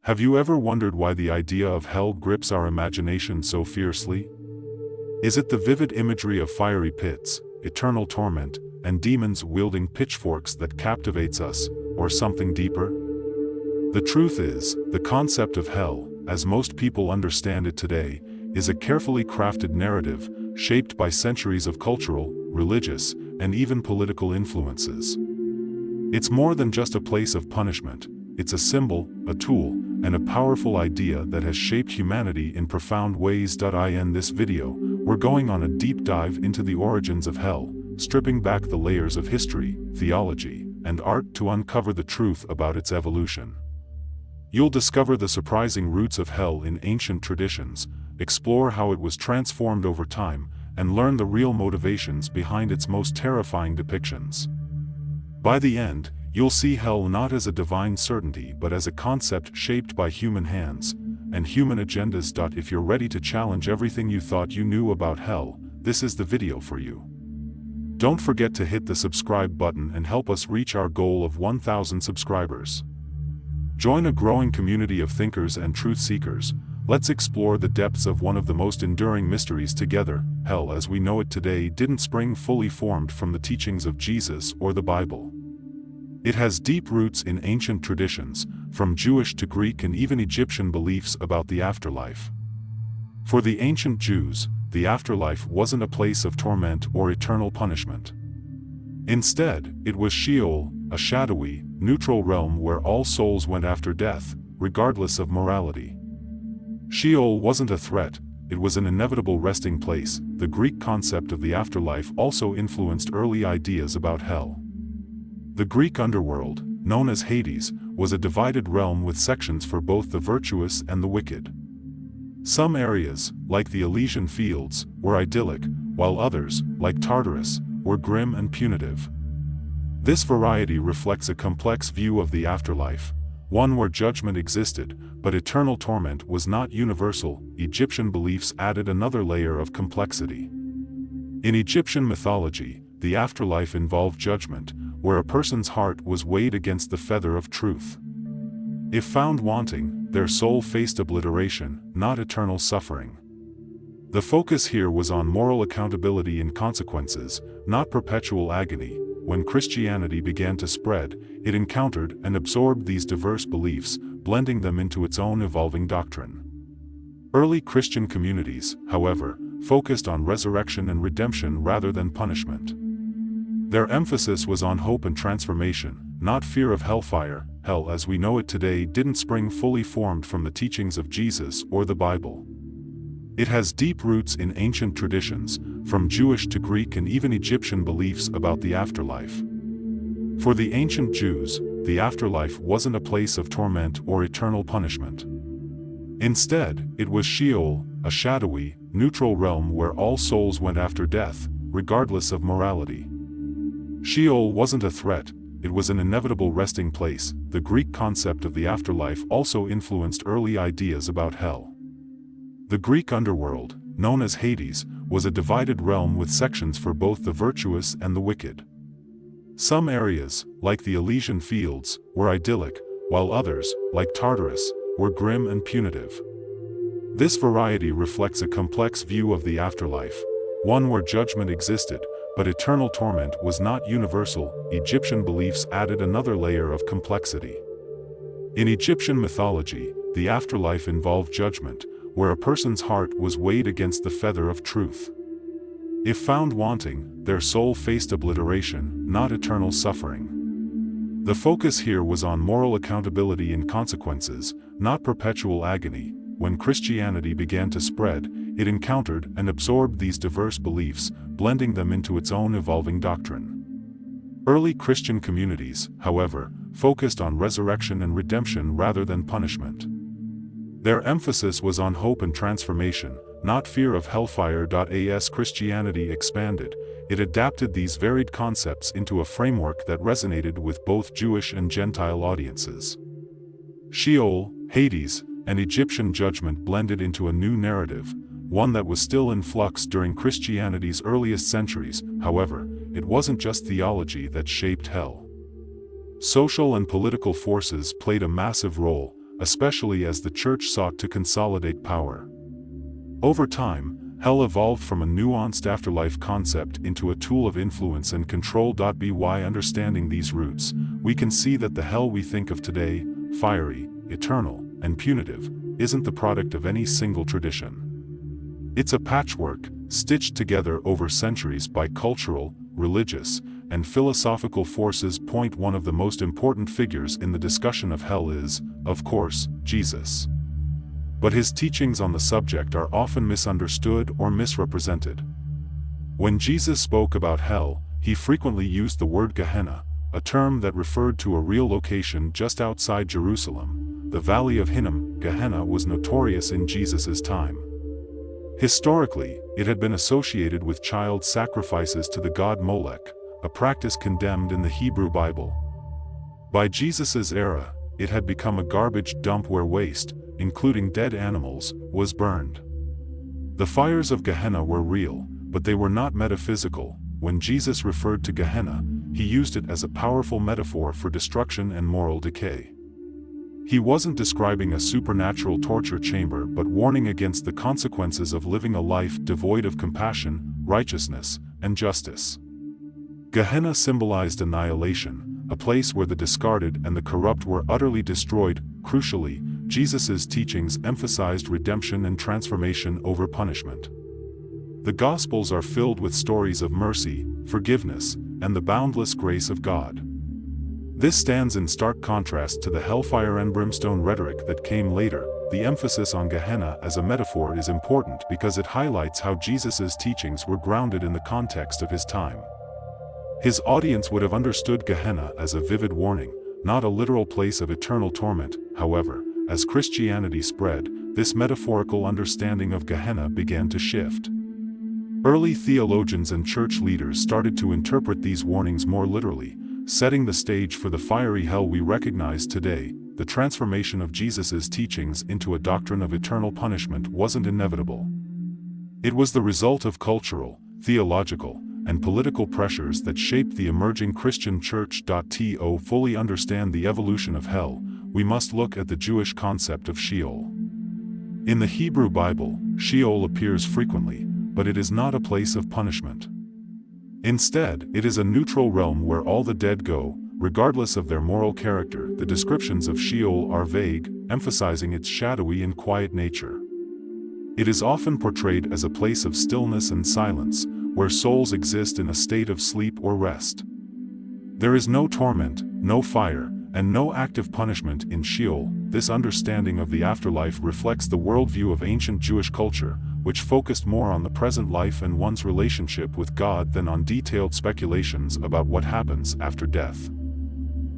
Have you ever wondered why the idea of hell grips our imagination so fiercely? Is it the vivid imagery of fiery pits, eternal torment, and demons wielding pitchforks that captivates us, or something deeper? The truth is, the concept of hell, as most people understand it today, is a carefully crafted narrative, shaped by centuries of cultural, religious, and even political influences. It's more than just a place of punishment. It's a symbol, a tool, and a powerful idea that has shaped humanity in profound ways. In this video, we're going on a deep dive into the origins of hell, stripping back the layers of history, theology, and art to uncover the truth about its evolution. You'll discover the surprising roots of hell in ancient traditions, explore how it was transformed over time, and learn the real motivations behind its most terrifying depictions. By the end, you'll see hell not as a divine certainty but as a concept shaped by human hands and human agendas. If you're ready to challenge everything you thought you knew about hell, this is the video for you. Don't forget to hit the subscribe button and help us reach our goal of 1,000 subscribers. Join a growing community of thinkers and truth seekers. Let's explore the depths of one of the most enduring mysteries together. Hell as we know it today didn't spring fully formed from the teachings of Jesus or the Bible. It has deep roots in ancient traditions, from Jewish to Greek and even Egyptian beliefs about the afterlife. For the ancient Jews, the afterlife wasn't a place of torment or eternal punishment. Instead, it was Sheol, a shadowy, neutral realm where all souls went after death, regardless of morality. Sheol wasn't a threat, it was an inevitable resting place. The Greek concept of the afterlife also influenced early ideas about hell. The Greek underworld, known as Hades, was a divided realm with sections for both the virtuous and the wicked. Some areas, like the Elysian fields, were idyllic, while others, like Tartarus, were grim and punitive. This variety reflects a complex view of the afterlife, one where judgment existed, but eternal torment was not universal. Egyptian beliefs added another layer of complexity. In Egyptian mythology, the afterlife involved judgment, where a person's heart was weighed against the feather of truth. If found wanting, their soul faced obliteration, not eternal suffering. The focus here was on moral accountability and consequences, not perpetual agony. When Christianity began to spread, it encountered and absorbed these diverse beliefs, blending them into its own evolving doctrine. Early Christian communities, however, focused on resurrection and redemption rather than punishment. Their emphasis was on hope and transformation, not fear of hellfire. Hell as we know it today didn't spring fully formed from the teachings of Jesus or the Bible. It has deep roots in ancient traditions, from Jewish to Greek and even Egyptian beliefs about the afterlife. For the ancient Jews, the afterlife wasn't a place of torment or eternal punishment. Instead, it was Sheol, a shadowy, neutral realm where all souls went after death, regardless of morality. Sheol wasn't a threat, it was an inevitable resting place. The Greek concept of the afterlife also influenced early ideas about hell. The Greek underworld, known as Hades, was a divided realm with sections for both the virtuous and the wicked. Some areas, like the Elysian fields, were idyllic, while others, like Tartarus, were grim and punitive. This variety reflects a complex view of the afterlife, one where judgment existed, but eternal torment was not universal. Egyptian beliefs added another layer of complexity. In Egyptian mythology, the afterlife involved judgment, where a person's heart was weighed against the feather of truth. If found wanting, their soul faced obliteration, not eternal suffering. The focus here was on moral accountability and consequences, not perpetual agony. When Christianity began to spread, it encountered and absorbed these diverse beliefs, blending them into its own evolving doctrine. Early Christian communities, however, focused on resurrection and redemption rather than punishment. Their emphasis was on hope and transformation, not fear of hellfire. As Christianity expanded, it adapted these varied concepts into a framework that resonated with both Jewish and Gentile audiences. Sheol, Hades, and Egyptian judgment blended into a new narrative, one that was still in flux during Christianity's earliest centuries. However, it wasn't just theology that shaped hell. Social and political forces played a massive role. especially as the church sought to consolidate power. Over time, hell evolved from a nuanced afterlife concept into a tool of influence and control. By understanding these roots, we can see that the hell we think of today, fiery, eternal, and punitive, isn't the product of any single tradition. It's a patchwork, stitched together over centuries by cultural, religious, and philosophical forces. One of the most important figures in the discussion of hell is, of course, Jesus. But his teachings on the subject are often misunderstood or misrepresented. When Jesus spoke about hell, he frequently used the word Gehenna, a term that referred to a real location just outside Jerusalem. The Valley of Hinnom. Gehenna was notorious in Jesus' time. Historically, it had been associated with child sacrifices to the god Molech, a practice condemned in the Hebrew Bible. By Jesus' era, it had become a garbage dump where waste, including dead animals, was burned. The fires of Gehenna were real, but they were not metaphysical. When Jesus referred to Gehenna, he used it as a powerful metaphor for destruction and moral decay. He wasn't describing a supernatural torture chamber but warning against the consequences of living a life devoid of compassion, righteousness, and justice. Gehenna symbolized annihilation, a place where the discarded and the corrupt were utterly destroyed. Crucially, Jesus' teachings emphasized redemption and transformation over punishment. The Gospels are filled with stories of mercy, forgiveness, and the boundless grace of God. This stands in stark contrast to the hellfire and brimstone rhetoric that came later. The emphasis on Gehenna as a metaphor is important because it highlights how Jesus' teachings were grounded in the context of his time. His audience would have understood Gehenna as a vivid warning, not a literal place of eternal torment. However, as Christianity spread, this metaphorical understanding of Gehenna began to shift. Early theologians and church leaders started to interpret these warnings more literally, setting the stage for the fiery hell we recognize today. The transformation of Jesus' teachings into a doctrine of eternal punishment wasn't inevitable. It was the result of cultural, theological, and political pressures that shaped the emerging Christian church. To fully understand the evolution of hell, we must look at the Jewish concept of Sheol. In the Hebrew Bible, Sheol appears frequently, but it is not a place of punishment. Instead, it is a neutral realm where all the dead go, regardless of their moral character. The descriptions of Sheol are vague, emphasizing its shadowy and quiet nature. It is often portrayed as a place of stillness and silence, where souls exist in a state of sleep or rest. There is no torment, no fire, and no active punishment in Sheol. This understanding of the afterlife reflects the worldview of ancient Jewish culture, which focused more on the present life and one's relationship with God than on detailed speculations about what happens after death.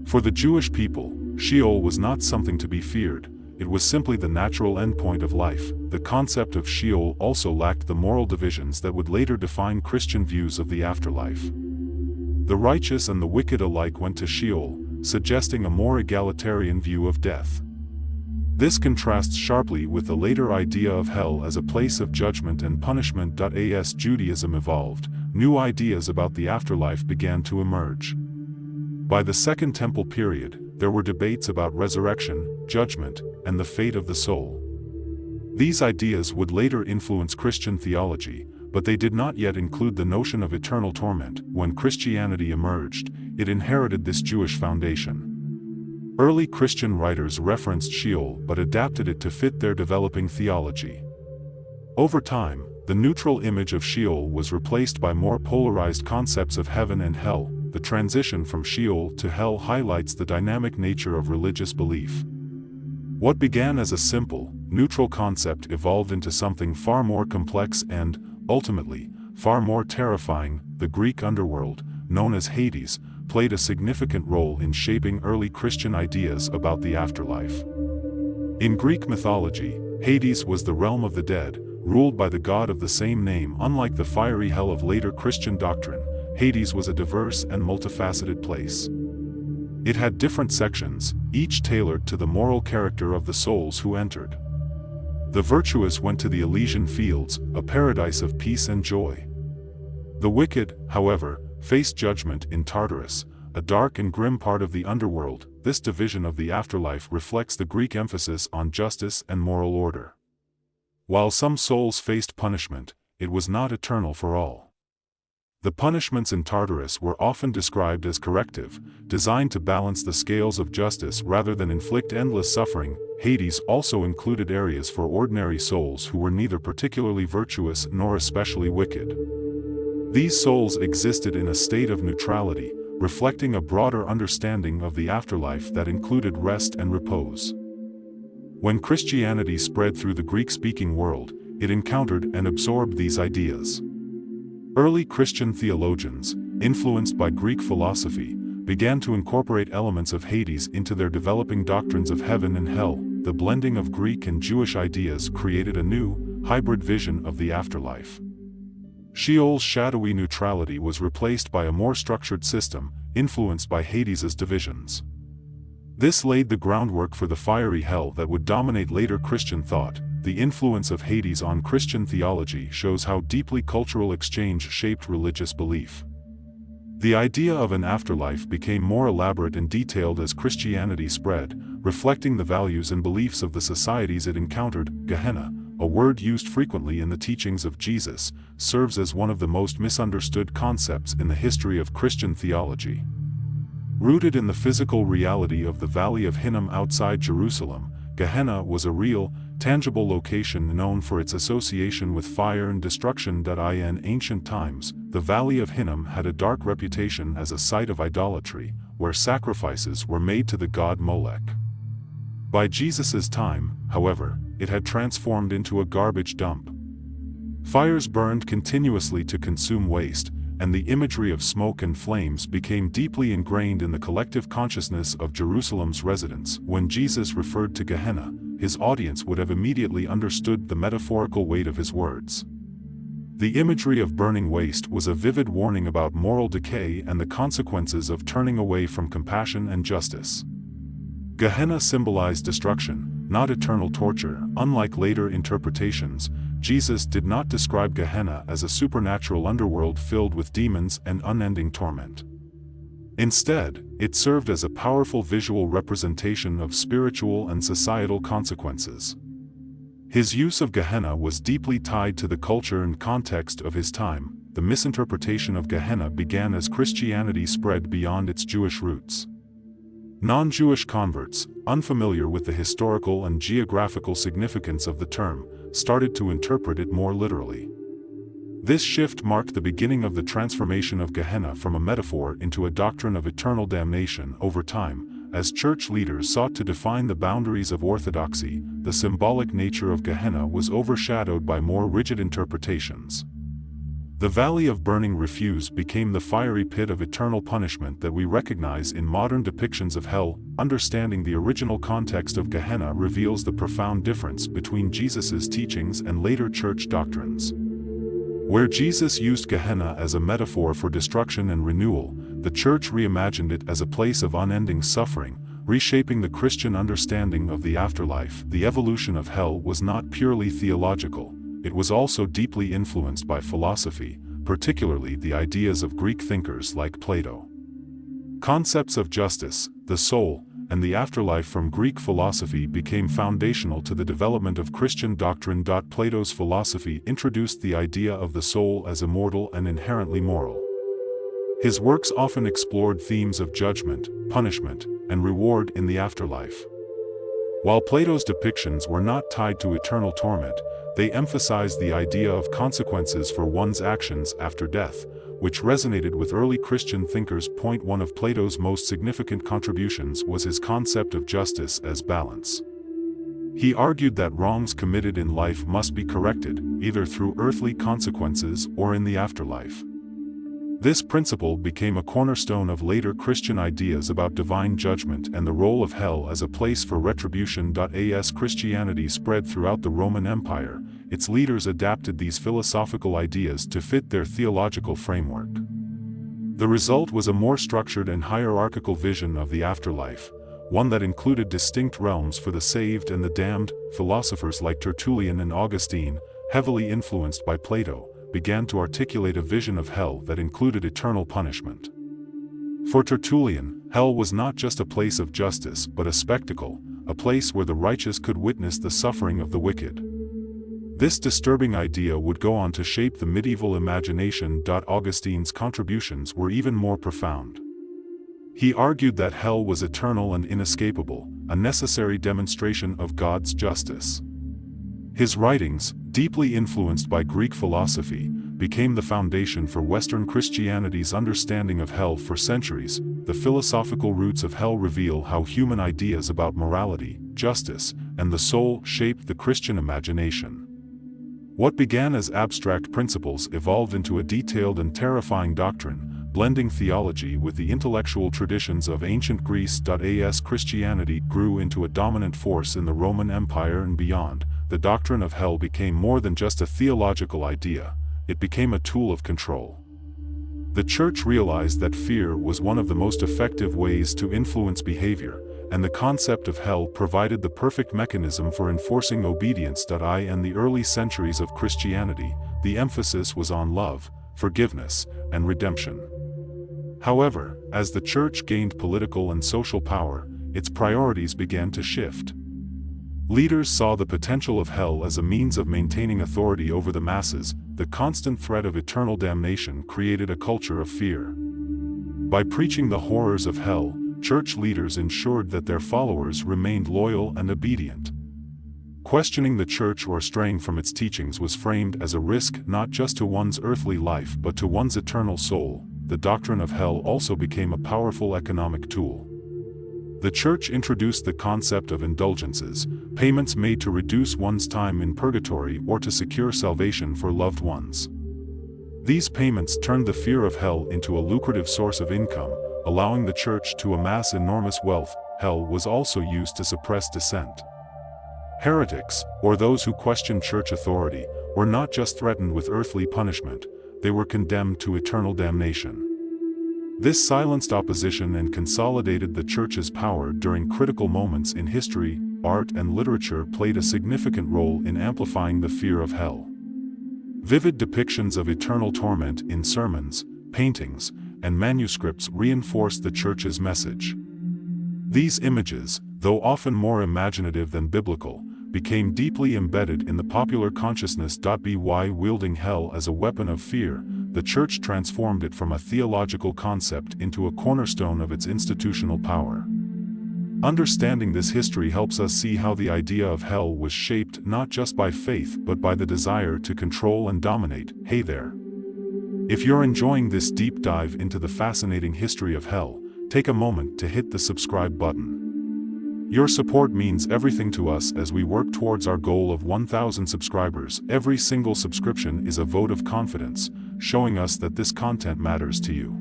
For the Jewish people, Sheol was not something to be feared. It was simply the natural endpoint of life. The concept of Sheol also lacked the moral divisions that would later define Christian views of the afterlife. The righteous and the wicked alike went to Sheol, suggesting a more egalitarian view of death. This contrasts sharply with the later idea of hell as a place of judgment and punishment. As Judaism evolved, new ideas about the afterlife began to emerge. By the Second Temple period, there were debates about resurrection, judgment, and the fate of the soul. These ideas would later influence Christian theology, but they did not yet include the notion of eternal torment. When Christianity emerged, it inherited this Jewish foundation. Early Christian writers referenced Sheol but adapted it to fit their developing theology. Over time, the neutral image of Sheol was replaced by more polarized concepts of heaven and hell. The transition from Sheol to hell highlights the dynamic nature of religious belief. What began as a simple, neutral concept evolved into something far more complex and, ultimately, far more terrifying. The Greek underworld, known as Hades, played a significant role in shaping early Christian ideas about the afterlife. In Greek mythology, Hades was the realm of the dead, ruled by the god of the same name. Unlike the fiery hell of later Christian doctrine, Hades was a diverse and multifaceted place. It had different sections, each tailored to the moral character of the souls who entered. The virtuous went to the Elysian fields, a paradise of peace and joy. The wicked, however, faced judgment in Tartarus, a dark and grim part of the underworld. this division of the afterlife reflects the Greek emphasis on justice and moral order. While some souls faced punishment, it was not eternal for all. The punishments in Tartarus were often described as corrective, designed to balance the scales of justice rather than inflict endless suffering. Hades also included areas for ordinary souls who were neither particularly virtuous nor especially wicked. These souls existed in a state of neutrality, reflecting a broader understanding of the afterlife that included rest and repose. When Christianity spread through the Greek-speaking world, it encountered and absorbed these ideas. Early Christian theologians, influenced by Greek philosophy, began to incorporate elements of Hades into their developing doctrines of heaven and hell. The blending of Greek and Jewish ideas created a new, hybrid vision of the afterlife. Sheol's shadowy neutrality was replaced by a more structured system, influenced by Hades's divisions. This laid the groundwork for the fiery hell that would dominate later Christian thought. The influence of Hades on Christian theology shows how deeply cultural exchange shaped religious belief. The idea of an afterlife became more elaborate and detailed as Christianity spread, reflecting the values and beliefs of the societies it encountered. Gehenna, a word used frequently in the teachings of Jesus, serves as one of the most misunderstood concepts in the history of Christian theology. Rooted in the physical reality of the Valley of Hinnom outside Jerusalem, Gehenna was a real, tangible location known for its association with fire and destruction. In ancient times, the Valley of Hinnom had a dark reputation as a site of idolatry, where sacrifices were made to the god Molech. By Jesus' time, however, it had transformed into a garbage dump. Fires burned continuously to consume waste, and the imagery of smoke and flames became deeply ingrained in the collective consciousness of Jerusalem's residents. When Jesus referred to Gehenna, his audience would have immediately understood the metaphorical weight of his words. The imagery of burning waste was a vivid warning about moral decay and the consequences of turning away from compassion and justice. Gehenna symbolized destruction, not eternal torture. Unlike later interpretations, Jesus did not describe Gehenna as a supernatural underworld filled with demons and unending torment. Instead, it served as a powerful visual representation of spiritual and societal consequences. His use of Gehenna was deeply tied to the culture and context of his time. The misinterpretation of Gehenna began as Christianity spread beyond its Jewish roots. Non-Jewish converts, unfamiliar with the historical and geographical significance of the term, started to interpret it more literally. This shift marked the beginning of the transformation of Gehenna from a metaphor into a doctrine of eternal damnation. Over time, as church leaders sought to define the boundaries of orthodoxy, the symbolic nature of Gehenna was overshadowed by more rigid interpretations. The Valley of Burning Refuse became the fiery pit of eternal punishment that we recognize in modern depictions of hell. Understanding the original context of Gehenna reveals the profound difference between Jesus' teachings and later church doctrines. Where Jesus used Gehenna as a metaphor for destruction and renewal, the church reimagined it as a place of unending suffering, reshaping the Christian understanding of the afterlife. The evolution of hell was not purely theological. It was also deeply influenced by philosophy, particularly the ideas of Greek thinkers like Plato. Concepts of justice, the soul, and the afterlife from Greek philosophy became foundational to the development of Christian doctrine. Plato's philosophy introduced the idea of the soul as immortal and inherently moral. His works often explored themes of judgment, punishment, and reward in the afterlife. While Plato's depictions were not tied to eternal torment, they emphasized the idea of consequences for one's actions after death, which resonated with early Christian thinkers. One of Plato's most significant contributions was his concept of justice as balance. He argued that wrongs committed in life must be corrected, either through earthly consequences or in the afterlife. This principle became a cornerstone of later Christian ideas about divine judgment and the role of hell as a place for retribution. As Christianity spread throughout the Roman Empire, its leaders adapted these philosophical ideas to fit their theological framework. The result was a more structured and hierarchical vision of the afterlife, one that included distinct realms for the saved and the damned. Philosophers like Tertullian and Augustine, heavily influenced by Plato, began to articulate a vision of hell that included eternal punishment. For Tertullian, hell was not just a place of justice but a spectacle, a place where the righteous could witness the suffering of the wicked. This disturbing idea would go on to shape the medieval imagination. Augustine's contributions were even more profound. He argued that hell was eternal and inescapable, a necessary demonstration of God's justice. His writings, deeply influenced by Greek philosophy, became the foundation for Western Christianity's understanding of hell for centuries. The philosophical roots of hell reveal how human ideas about morality, justice, and the soul shaped the Christian imagination. What began as abstract principles evolved into a detailed and terrifying doctrine, blending theology with the intellectual traditions of ancient Greece. As Christianity grew into a dominant force in the Roman Empire and beyond, the doctrine of hell became more than just a theological idea, it became a tool of control. The Church realized that fear was one of the most effective ways to influence behavior, and the concept of hell provided the perfect mechanism for enforcing obedience. In the early centuries of Christianity, the emphasis was on love, forgiveness, and redemption. However, as the Church gained political and social power, its priorities began to shift. Leaders saw the potential of hell as a means of maintaining authority over the masses. The constant threat of eternal damnation created a culture of fear. By preaching the horrors of hell, Church leaders ensured that their followers remained loyal and obedient. Questioning the Church or straying from its teachings was framed as a risk not just to one's earthly life but to one's eternal soul. The doctrine of hell also became a powerful economic tool. The Church introduced the concept of indulgences, payments made to reduce one's time in purgatory or to secure salvation for loved ones. These payments turned the fear of hell into a lucrative source of income, allowing the Church to amass enormous wealth. Hell was also used to suppress dissent. Heretics, or those who questioned Church authority, were not just threatened with earthly punishment, they were condemned to eternal damnation. This silenced opposition and consolidated the Church's power during critical moments in history. Art and literature played a significant role in amplifying the fear of hell. Vivid depictions of eternal torment in sermons, paintings, and manuscripts reinforced the Church's message. These images, though often more imaginative than biblical, became deeply embedded in the popular consciousness. By wielding hell as a weapon of fear, the Church transformed it from a theological concept into a cornerstone of its institutional power. Understanding this history helps us see how the idea of hell was shaped not just by faith but by the desire to control and dominate. Hey there! If you're enjoying this deep dive into the fascinating history of hell, take a moment to hit the subscribe button. Your support means everything to us as we work towards our goal of 1,000 subscribers. Every single subscription is a vote of confidence, showing us that this content matters to you.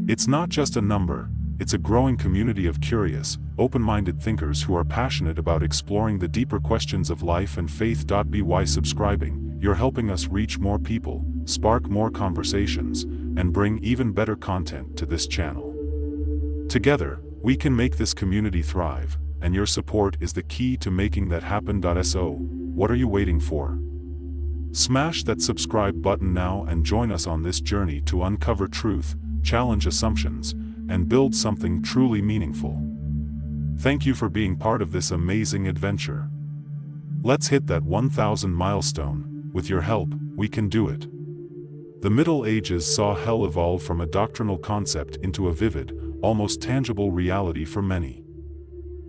It's not just a number, it's a growing community of curious, open-minded thinkers who are passionate about exploring the deeper questions of life and faith. By subscribing, you're helping us reach more people, spark more conversations, and bring even better content to this channel. Together, we can make this community thrive, and your support is the key to making that happen. So, what are you waiting for? Smash that subscribe button now and join us on this journey to uncover truth, challenge assumptions, and build something truly meaningful. Thank you for being part of this amazing adventure. Let's hit that 1,000 milestone. With your help, we can do it. The Middle Ages saw hell evolve from a doctrinal concept into a vivid, almost tangible reality for many.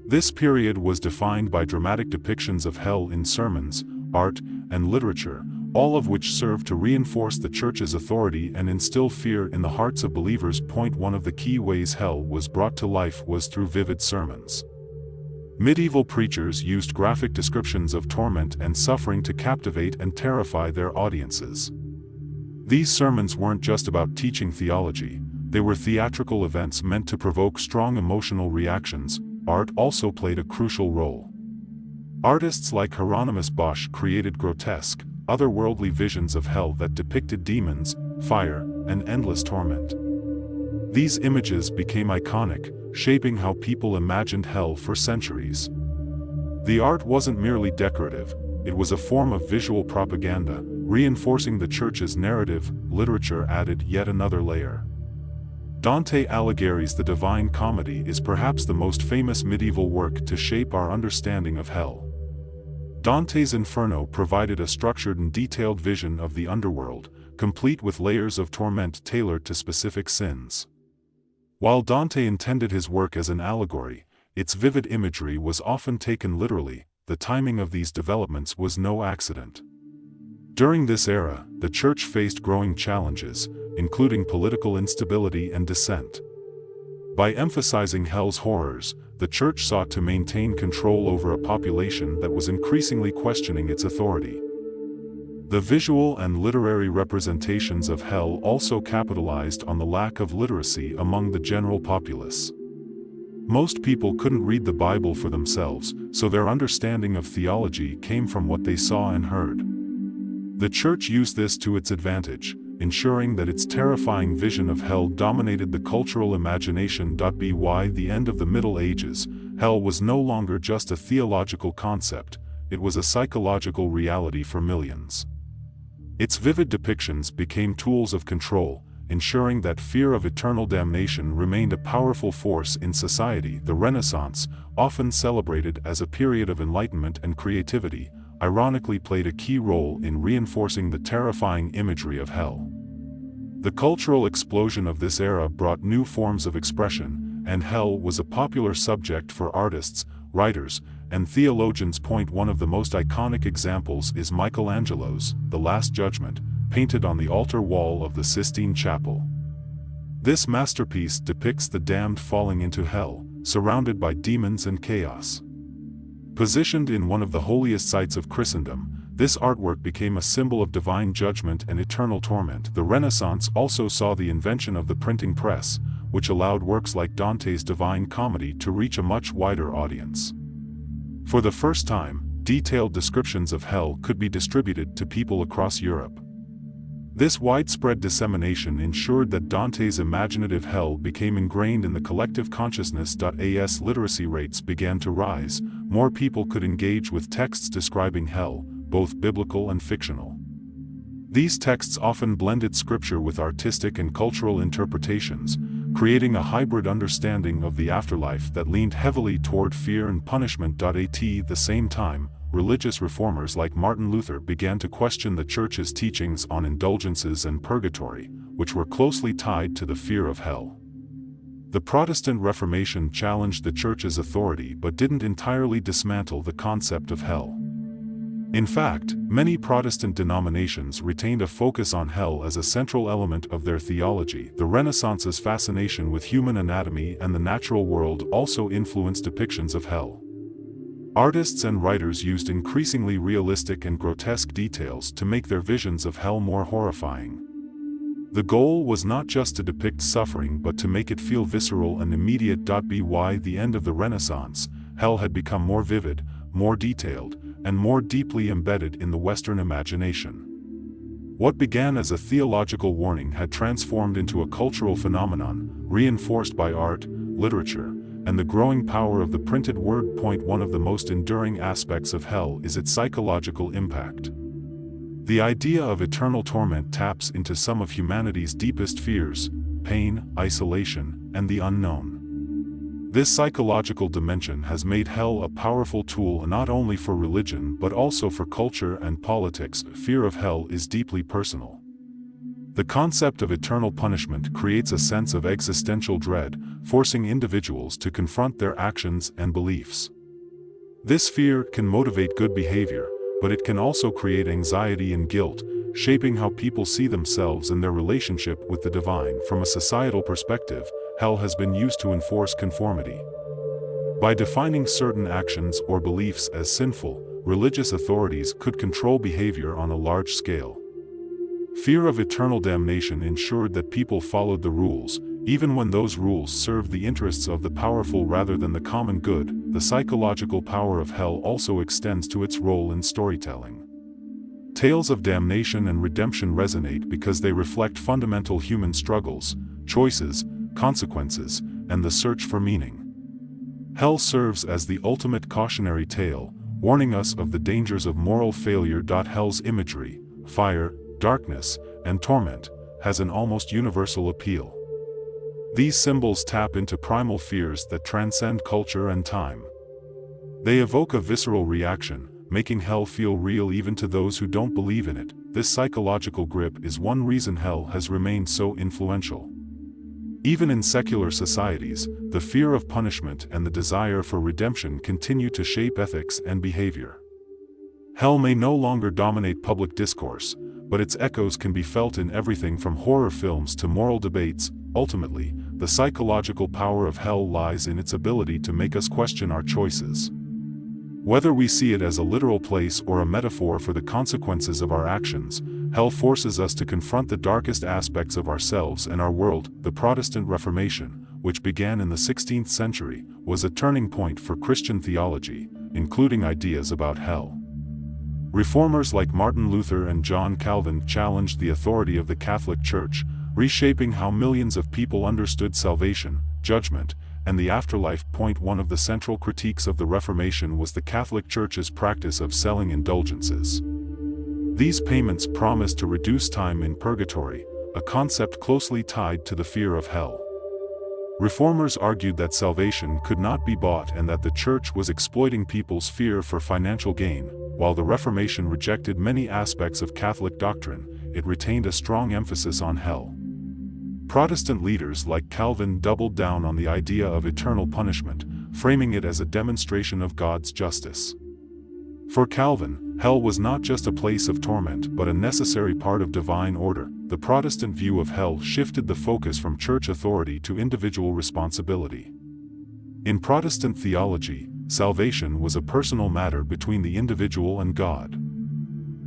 This period was defined by dramatic depictions of hell in sermons, art, and literature, all of which served to reinforce the Church's authority and instill fear in the hearts of believers. One of the key ways hell was brought to life was through vivid sermons. Medieval preachers used graphic descriptions of torment and suffering to captivate and terrify their audiences. These sermons weren't just about teaching theology, they were theatrical events meant to provoke strong emotional reactions. Art also played a crucial role. Artists like Hieronymus Bosch created grotesque, otherworldly visions of hell that depicted demons, fire, and endless torment. These images became iconic, shaping how people imagined hell for centuries. The art wasn't merely decorative, it was a form of visual propaganda, reinforcing the Church's narrative. Literature added yet another layer. Dante Alighieri's The Divine Comedy is perhaps the most famous medieval work to shape our understanding of hell. Dante's Inferno provided a structured and detailed vision of the underworld, complete with layers of torment tailored to specific sins. While Dante intended his work as an allegory, its vivid imagery was often taken literally. The timing of these developments was no accident. During this era, the Church faced growing challenges, including political instability and dissent. By emphasizing hell's horrors, the Church sought to maintain control over a population that was increasingly questioning its authority. The visual and literary representations of hell also capitalized on the lack of literacy among the general populace. Most people couldn't read the Bible for themselves, so their understanding of theology came from what they saw and heard. The Church used this to its advantage, ensuring that its terrifying vision of hell dominated the cultural imagination. By the end of the Middle Ages, hell was no longer just a theological concept, it was a psychological reality for millions. Its vivid depictions became tools of control, ensuring that fear of eternal damnation remained a powerful force in society. The Renaissance, often celebrated as a period of enlightenment and creativity, ironically played a key role in reinforcing the terrifying imagery of hell. The cultural explosion of this era brought new forms of expression, and hell was a popular subject for artists, writers, and theologians. One of the most iconic examples is Michelangelo's The Last Judgment, painted on the altar wall of the Sistine Chapel. This masterpiece depicts the damned falling into hell, surrounded by demons and chaos. Positioned in one of the holiest sites of Christendom, this artwork became a symbol of divine judgment and eternal torment. The Renaissance also saw the invention of the printing press, which allowed works like Dante's Divine Comedy to reach a much wider audience. For the first time, detailed descriptions of hell could be distributed to people across Europe. This widespread dissemination ensured that Dante's imaginative hell became ingrained in the collective consciousness. As literacy rates began to rise, more people could engage with texts describing hell, both biblical and fictional. These texts often blended scripture with artistic and cultural interpretations, creating a hybrid understanding of the afterlife that leaned heavily toward fear and punishment. At the same time, religious reformers like Martin Luther began to question the Church's teachings on indulgences and purgatory, which were closely tied to the fear of hell. The Protestant Reformation challenged the Church's authority but didn't entirely dismantle the concept of hell. In fact, many Protestant denominations retained a focus on hell as a central element of their theology. The Renaissance's fascination with human anatomy and the natural world also influenced depictions of hell. Artists and writers used increasingly realistic and grotesque details to make their visions of hell more horrifying. The goal was not just to depict suffering but to make it feel visceral and immediate. By the end of the Renaissance, hell had become more vivid, more detailed, and more deeply embedded in the Western imagination. What began as a theological warning had transformed into a cultural phenomenon, reinforced by art, literature, and the growing power of the printed word. One of the most enduring aspects of hell is its psychological impact. The idea of eternal torment taps into some of humanity's deepest fears: pain, isolation, and the unknown. This psychological dimension has made hell a powerful tool not only for religion but also for culture and politics. Fear of hell is deeply personal. The concept of eternal punishment creates a sense of existential dread, forcing individuals to confront their actions and beliefs. This fear can motivate good behavior, but it can also create anxiety and guilt, shaping how people see themselves and their relationship with the divine. From a societal perspective, hell has been used to enforce conformity. By defining certain actions or beliefs as sinful, religious authorities could control behavior on a large scale. Fear of eternal damnation ensured that people followed the rules, even when those rules served the interests of the powerful rather than the common good. The psychological power of hell also extends to its role in storytelling. Tales of damnation and redemption resonate because they reflect fundamental human struggles, choices, consequences, and the search for meaning. Hell serves as the ultimate cautionary tale, warning us of the dangers of moral failure. Hell's imagery, fire, darkness, and torment, has an almost universal appeal. These symbols tap into primal fears that transcend culture and time. They evoke a visceral reaction, making hell feel real even to those who don't believe in it. This psychological grip is one reason hell has remained so influential. Even in secular societies, the fear of punishment and the desire for redemption continue to shape ethics and behavior. Hell may no longer dominate public discourse, but its echoes can be felt in everything from horror films to moral debates. Ultimately, the psychological power of hell lies in its ability to make us question our choices. Whether we see it as a literal place or a metaphor for the consequences of our actions, hell forces us to confront the darkest aspects of ourselves and our world. The Protestant Reformation, which began in the 16th century, was a turning point for Christian theology, including ideas about hell. Reformers like Martin Luther and John Calvin challenged the authority of the Catholic Church, reshaping how millions of people understood salvation, judgment, and the afterlife. One of the central critiques of the Reformation was the Catholic Church's practice of selling indulgences. These payments promised to reduce time in purgatory, a concept closely tied to the fear of hell. Reformers argued that salvation could not be bought and that the Church was exploiting people's fear for financial gain. While the Reformation rejected many aspects of Catholic doctrine, it retained a strong emphasis on hell. Protestant leaders like Calvin doubled down on the idea of eternal punishment, framing it as a demonstration of God's justice. For Calvin, hell was not just a place of torment but a necessary part of divine order. The Protestant view of hell shifted the focus from church authority to individual responsibility. In Protestant theology, salvation was a personal matter between the individual and God.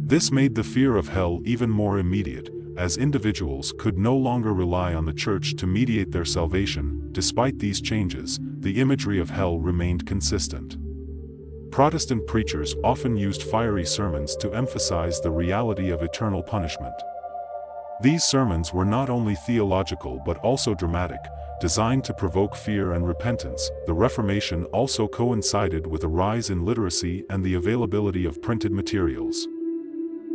This made the fear of hell even more immediate, as individuals could no longer rely on the Church to mediate their salvation. Despite these changes, the imagery of hell remained consistent. Protestant preachers often used fiery sermons to emphasize the reality of eternal punishment. These sermons were not only theological but also dramatic, designed to provoke fear and repentance. The Reformation also coincided with a rise in literacy and the availability of printed materials.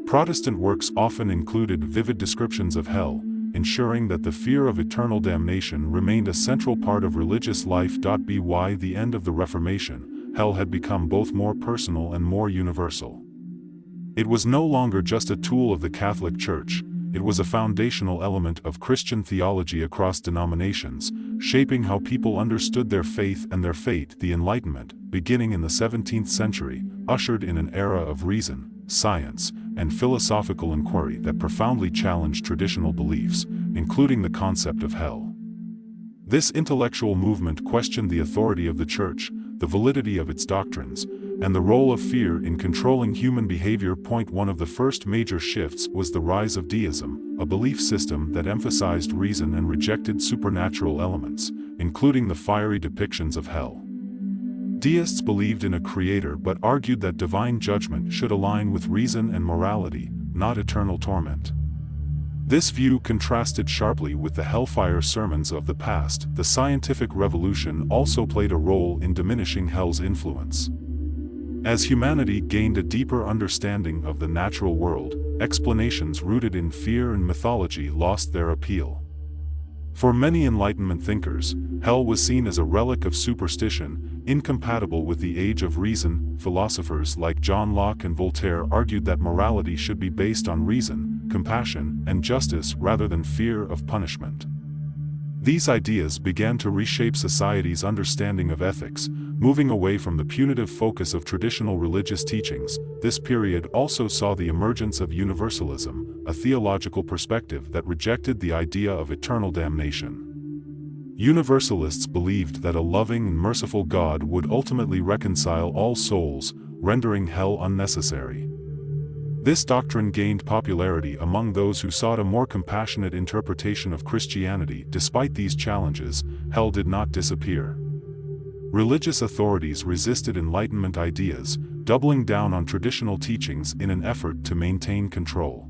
Protestant works often included vivid descriptions of hell, ensuring that the fear of eternal damnation remained a central part of religious life. By the end of the Reformation, hell had become both more personal and more universal. It was no longer just a tool of the Catholic Church, it was a foundational element of Christian theology across denominations, shaping how people understood their faith and their fate. The Enlightenment, beginning in the 17th century, ushered in an era of reason, science, and philosophical inquiry that profoundly challenged traditional beliefs, including the concept of hell. This intellectual movement questioned the authority of the Church, the validity of its doctrines, and the role of fear in controlling human behavior. One of the first major shifts was the rise of deism, a belief system that emphasized reason and rejected supernatural elements, including the fiery depictions of hell. Deists believed in a creator but argued that divine judgment should align with reason and morality, not eternal torment. This view contrasted sharply with the hellfire sermons of the past. The scientific revolution also played a role in diminishing hell's influence. As humanity gained a deeper understanding of the natural world, explanations rooted in fear and mythology lost their appeal. For many Enlightenment thinkers, hell was seen as a relic of superstition, incompatible with the age of reason. Philosophers like John Locke and Voltaire argued that morality should be based on reason, compassion, and justice rather than fear of punishment. These ideas began to reshape society's understanding of ethics, moving away from the punitive focus of traditional religious teachings. This period also saw the emergence of universalism, a theological perspective that rejected the idea of eternal damnation. Universalists believed that a loving and merciful God would ultimately reconcile all souls, rendering hell unnecessary. This doctrine gained popularity among those who sought a more compassionate interpretation of Christianity. Despite these challenges, hell did not disappear. Religious authorities resisted Enlightenment ideas, doubling down on traditional teachings in an effort to maintain control.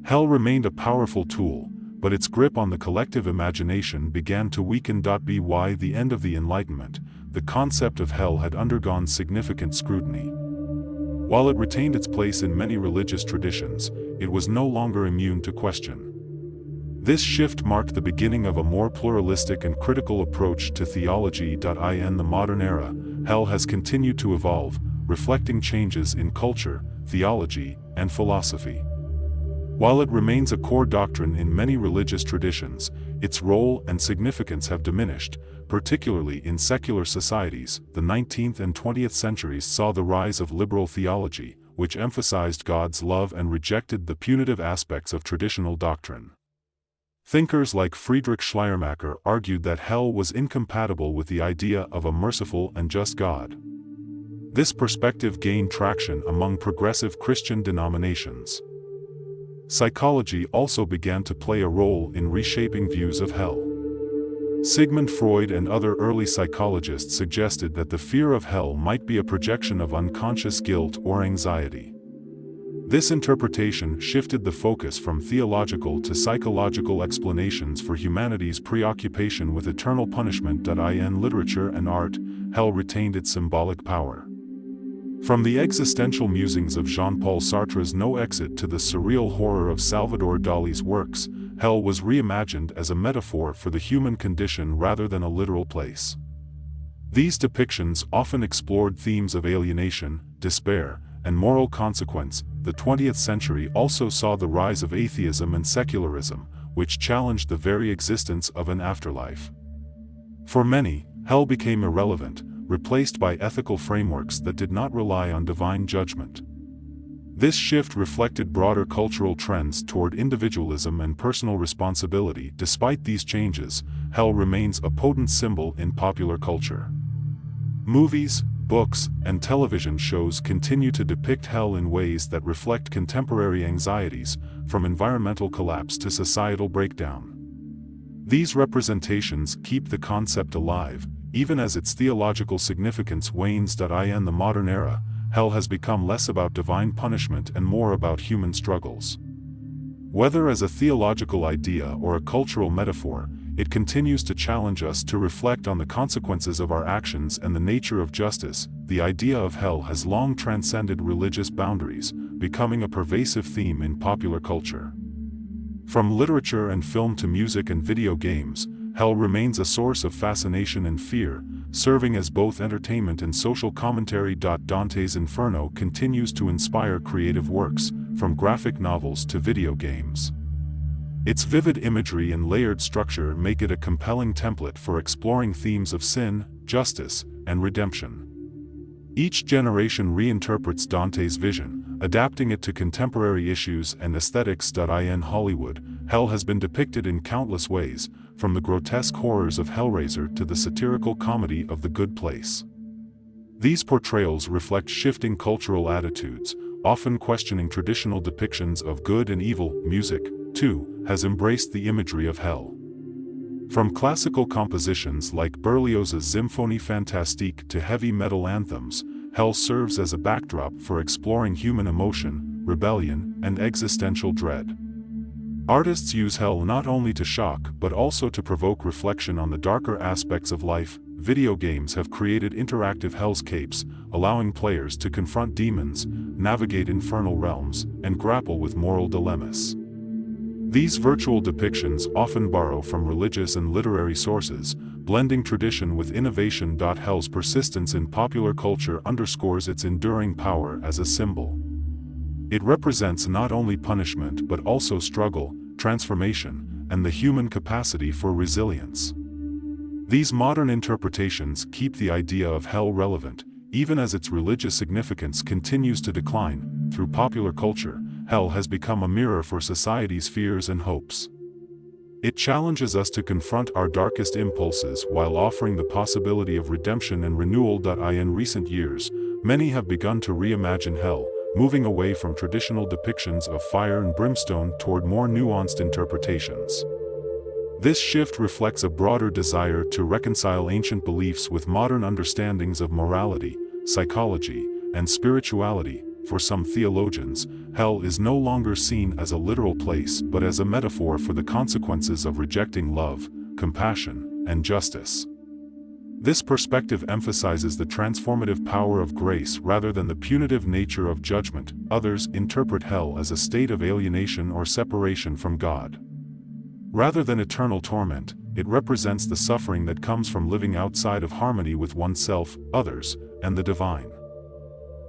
Hell remained a powerful tool, but its grip on the collective imagination began to weaken. By the end of the Enlightenment, the concept of hell had undergone significant scrutiny. While it retained its place in many religious traditions, it was no longer immune to question. This shift marked the beginning of a more pluralistic and critical approach to theology. In the modern era, hell has continued to evolve, reflecting changes in culture, theology, and philosophy. While it remains a core doctrine in many religious traditions, its role and significance have diminished, particularly in secular societies. The 19th and 20th centuries saw the rise of liberal theology, which emphasized God's love and rejected the punitive aspects of traditional doctrine. Thinkers like Friedrich Schleiermacher argued that hell was incompatible with the idea of a merciful and just God. This perspective gained traction among progressive Christian denominations. Psychology also began to play a role in reshaping views of hell. Sigmund Freud and other early psychologists suggested that the fear of hell might be a projection of unconscious guilt or anxiety. This interpretation shifted the focus from theological to psychological explanations for humanity's preoccupation with eternal punishment. In literature and art, hell retained its symbolic power. From the existential musings of Jean-Paul Sartre's No Exit to the surreal horror of Salvador Dali's works, hell was reimagined as a metaphor for the human condition rather than a literal place. These depictions often explored themes of alienation, despair, and moral consequence. The 20th century also saw the rise of atheism and secularism, which challenged the very existence of an afterlife. For many, hell became irrelevant, replaced by ethical frameworks that did not rely on divine judgment. This shift reflected broader cultural trends toward individualism and personal responsibility. Despite these changes, hell remains a potent symbol in popular culture. Movies, books, and television shows continue to depict hell in ways that reflect contemporary anxieties, from environmental collapse to societal breakdown. These representations keep the concept alive, even as its theological significance wanes. In the modern era, hell has become less about divine punishment and more about human struggles. Whether as a theological idea or a cultural metaphor, it continues to challenge us to reflect on the consequences of our actions and the nature of justice. The idea of hell has long transcended religious boundaries, becoming a pervasive theme in popular culture. From literature and film to music and video games, hell remains a source of fascination and fear, serving as both entertainment and social commentary. Dante's Inferno continues to inspire creative works, from graphic novels to video games. Its vivid imagery and layered structure make it a compelling template for exploring themes of sin, justice, and redemption. Each generation reinterprets Dante's vision, adapting it to contemporary issues and aesthetics. In Hollywood, hell has been depicted in countless ways, from the grotesque horrors of Hellraiser to the satirical comedy of The Good Place. These portrayals reflect shifting cultural attitudes, often questioning traditional depictions of good and evil. Music, too, has embraced the imagery of hell. From classical compositions like Berlioz's Symphonie Fantastique to heavy metal anthems, hell serves as a backdrop for exploring human emotion, rebellion, and existential dread. Artists use hell not only to shock but also to provoke reflection on the darker aspects of life. Video games have created interactive hellscapes, allowing players to confront demons, navigate infernal realms, and grapple with moral dilemmas. These virtual depictions often borrow from religious and literary sources, blending tradition with innovation. Hell's persistence in popular culture underscores its enduring power as a symbol. It represents not only punishment but also struggle, transformation, and the human capacity for resilience. These modern interpretations keep the idea of hell relevant, even as its religious significance continues to decline. Through popular culture, hell has become a mirror for society's fears and hopes. It challenges us to confront our darkest impulses while offering the possibility of redemption and renewal. In recent years, many have begun to reimagine hell, moving away from traditional depictions of fire and brimstone toward more nuanced interpretations. This shift reflects a broader desire to reconcile ancient beliefs with modern understandings of morality, psychology, and spirituality. For some theologians, hell is no longer seen as a literal place but as a metaphor for the consequences of rejecting love, compassion, and justice. This perspective emphasizes the transformative power of grace rather than the punitive nature of judgment. Others interpret hell as a state of alienation or separation from God. Rather than eternal torment, it represents the suffering that comes from living outside of harmony with oneself, others, and the divine.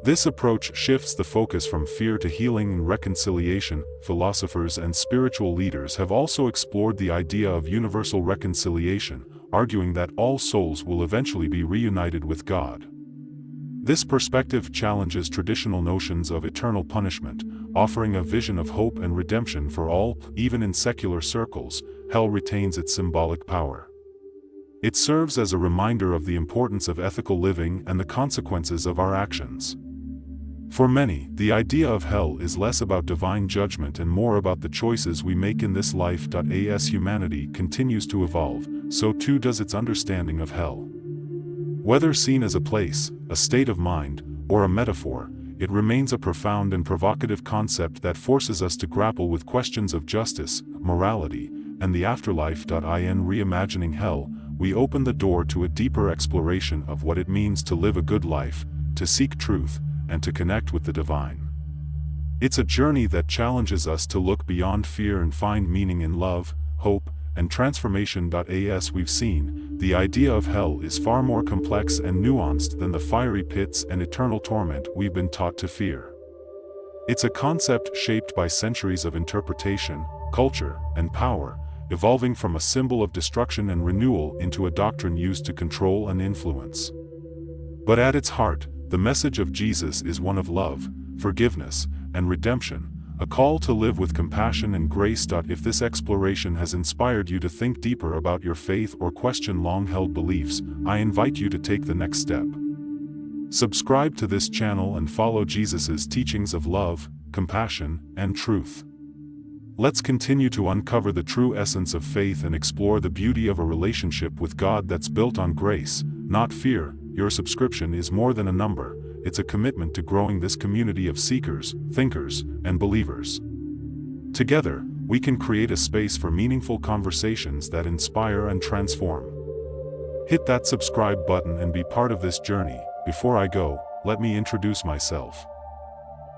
This approach shifts the focus from fear to healing and reconciliation. Philosophers and spiritual leaders have also explored the idea of universal reconciliation, arguing that all souls will eventually be reunited with God. This perspective challenges traditional notions of eternal punishment, offering a vision of hope and redemption for all. Even in secular circles, hell retains its symbolic power. It serves as a reminder of the importance of ethical living and the consequences of our actions. For many, the idea of hell is less about divine judgment and more about the choices we make in this life. As humanity continues to evolve, so too does its understanding of hell. Whether seen as a place, a state of mind, or a metaphor, it remains a profound and provocative concept that forces us to grapple with questions of justice, morality, and the afterlife. In reimagining hell, we open the door to a deeper exploration of what it means to live a good life, to seek truth, and to connect with the divine. It's a journey that challenges us to look beyond fear and find meaning in love, hope, and transformation. As we've seen, the idea of hell is far more complex and nuanced than the fiery pits and eternal torment we've been taught to fear. It's a concept shaped by centuries of interpretation, culture, and power, evolving from a symbol of destruction and renewal into a doctrine used to control and influence. But at its heart, the message of Jesus is one of love, forgiveness, and redemption, a call to live with compassion and grace. If this exploration has inspired you to think deeper about your faith or question long-held beliefs, I invite you to take the next step. Subscribe to this channel and follow Jesus's teachings of love, compassion, and truth. Let's continue to uncover the true essence of faith and explore the beauty of a relationship with God that's built on grace, not fear. Your subscription is more than a number, it's a commitment to growing this community of seekers, thinkers, and believers. Together, we can create a space for meaningful conversations that inspire and transform. Hit that subscribe button and be part of this journey. Before I go, let me introduce myself.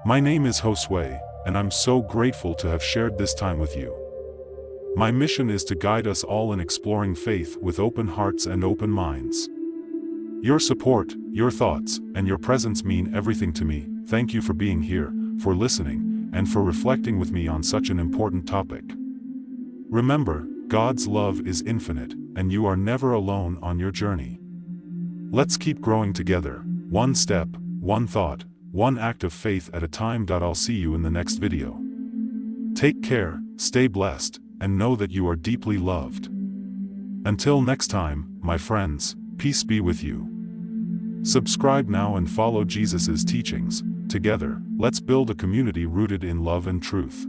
My name is Josue, and I'm so grateful to have shared this time with you. My mission is to guide us all in exploring faith with open hearts and open minds. Your support, your thoughts, and your presence mean everything to me. Thank you for being here, for listening, and for reflecting with me on such an important topic. Remember, God's love is infinite, and you are never alone on your journey. Let's keep growing together, one step, one thought, one act of faith at a time. I'll see you in the next video. Take care, stay blessed, and know that you are deeply loved. Until next time, my friends, peace be with you. Subscribe now and follow Jesus's teachings. Together, let's build a community rooted in love and truth.